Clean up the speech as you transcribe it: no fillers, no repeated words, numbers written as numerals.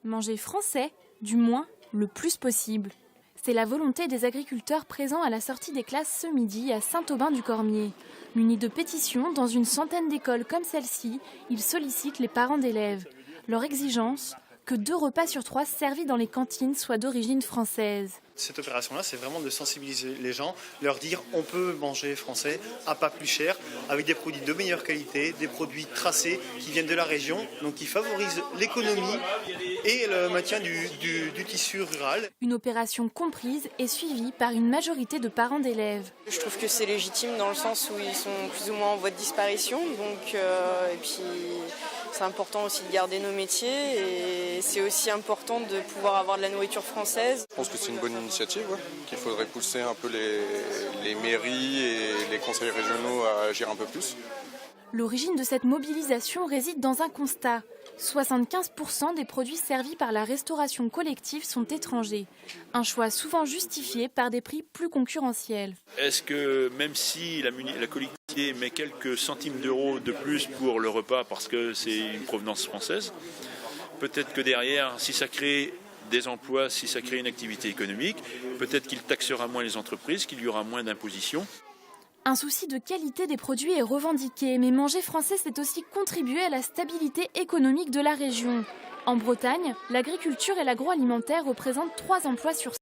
Manger français, du moins le plus possible. C'est la volonté des agriculteurs présents à la sortie des classes ce midi à Saint-Aubin-du-Cormier. Munis de pétitions dans une centaine d'écoles comme celle-ci, ils sollicitent les parents d'élèves. Leur exigence, que 2 repas sur 3 servis dans les cantines soient d'origine française. Cette opération-là, c'est vraiment de sensibiliser les gens, leur dire on peut manger français à pas plus cher, avec des produits de meilleure qualité, des produits tracés qui viennent de la région, donc qui favorisent l'économie et le maintien du tissu rural. Une opération comprise et suivie par une majorité de parents d'élèves. Je trouve que c'est légitime dans le sens où ils sont plus ou moins en voie de disparition, et puis c'est important aussi de garder nos métiers et c'est aussi important de pouvoir avoir de la nourriture française. Je pense que c'est une bonne initiative, qu'il faudrait pousser un peu les mairies et les conseils régionaux à agir un peu plus. L'origine de cette mobilisation réside dans un constat. 75% des produits servis par la restauration collective sont étrangers. Un choix souvent justifié par des prix plus concurrentiels. Est-ce que même si la collectivité met quelques centimes d'euros de plus pour le repas parce que c'est une provenance française, peut-être que derrière, si ça crée des emplois, si ça crée une activité économique, peut-être qu'il taxera moins les entreprises, qu'il y aura moins d'imposition. Un souci de qualité des produits est revendiqué, mais manger français, c'est aussi contribuer à la stabilité économique de la région. En Bretagne, l'agriculture et l'agroalimentaire représentent 3 emplois sur